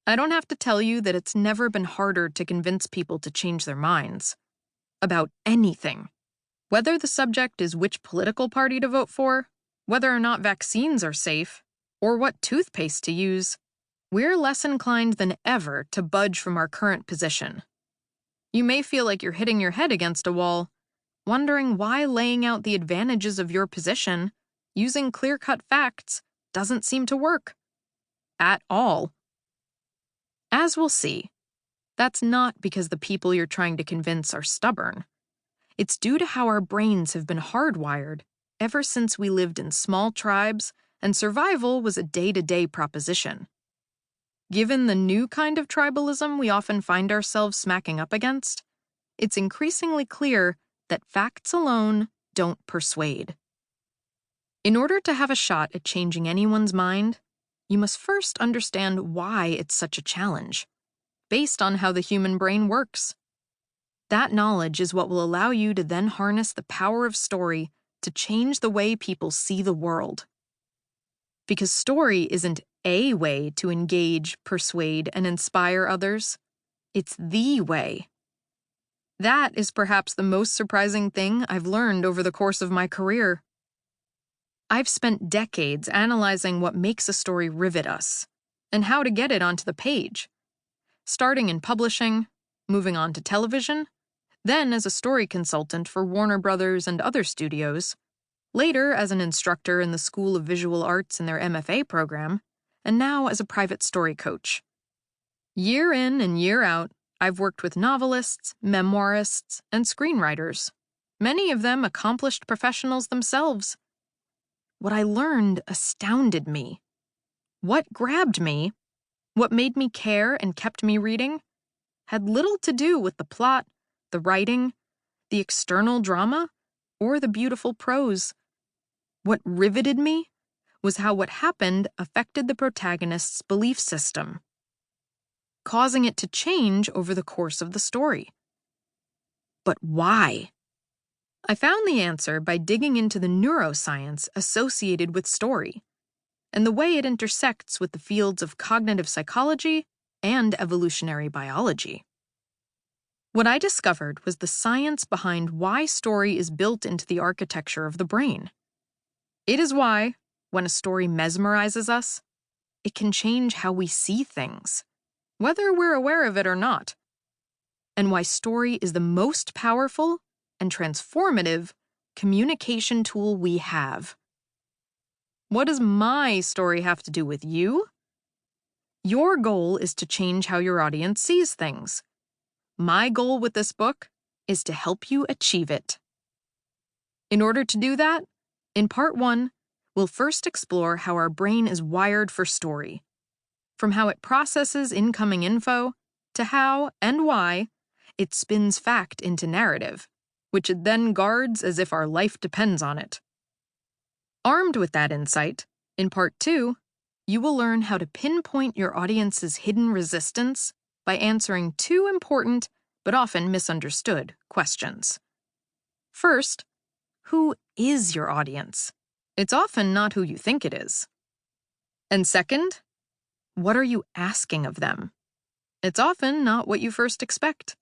I don't have to tell you that it's never been harder to convince people to change their minds. About anything. Whether the subject is which political party to vote for, whether or not vaccines are safe, or what toothpaste to use, we're less inclined than ever to budge from our current position. You may feel like you're hitting your head against a wall, wondering why laying out the advantages of your position, using clear-cut facts, doesn't seem to work. At all. As we'll see, that's not because the people you're trying to convince are stubborn. It's due to how our brains have been hardwired ever since we lived in small tribes and survival was a day-to-day proposition. Given the new kind of tribalism we often find ourselves smacking up against, it's increasingly clear that facts alone don't persuade. In order to have a shot at changing anyone's mind, you must first understand why it's such a challenge, based on how the human brain works. That knowledge is what will allow you to then harness the power of story to change the way people see the world. Because story isn't a way to engage, persuade, and inspire others. It's the way. That is perhaps the most surprising thing I've learned over the course of my career. I've spent decades analyzing what makes a story rivet us, and how to get it onto the page. Starting in publishing, moving on to television, then as a story consultant for Warner Brothers and other studios, later as an instructor in the School of Visual Arts in their MFA program, and now as a private story coach. Year in and year out, I've worked with novelists, memoirists, and screenwriters, many of them accomplished professionals themselves. What I learned astounded me. What grabbed me, what made me care and kept me reading, had little to do with the plot, the writing, the external drama, or the beautiful prose. What riveted me was how what happened affected the protagonist's belief system, causing it to change over the course of the story. But why? I found the answer by digging into the neuroscience associated with story, and the way it intersects with the fields of cognitive psychology and evolutionary biology. What I discovered was the science behind why story is built into the architecture of the brain. It is why, when a story mesmerizes us, it can change how we see things, whether we're aware of it or not, and why story is the most powerful and transformative communication tool we have. What does my story have to do with you? Your goal is to change how your audience sees things. My goal with this book is to help you achieve it. In order to do that, in Part 1, we'll first explore how our brain is wired for story, from how it processes incoming info to how and why it spins fact into narrative, which it then guards as if our life depends on it. Armed with that insight, in Part 2, you will learn how to pinpoint your audience's hidden resistance by answering two important, but often misunderstood, questions. First, who is your audience? It's often not who you think it is. And second, what are you asking of them? It's often not what you first expect.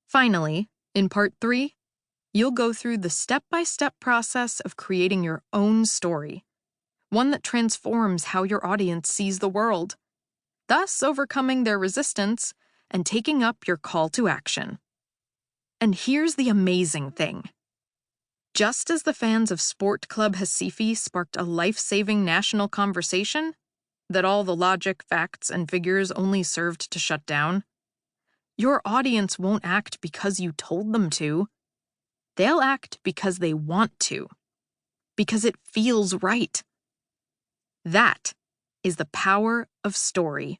Finally, in Part 3, you'll go through the step-by-step process of creating your own story, one that transforms how your audience sees the world, thus overcoming their resistance and taking up your call to action. And here's the amazing thing. Just as the fans of Sport Club Recife sparked a life-saving national conversation that all the logic, facts, and figures only served to shut down, your audience won't act because you told them to. They'll act because they want to, because it feels right. That is the power of story.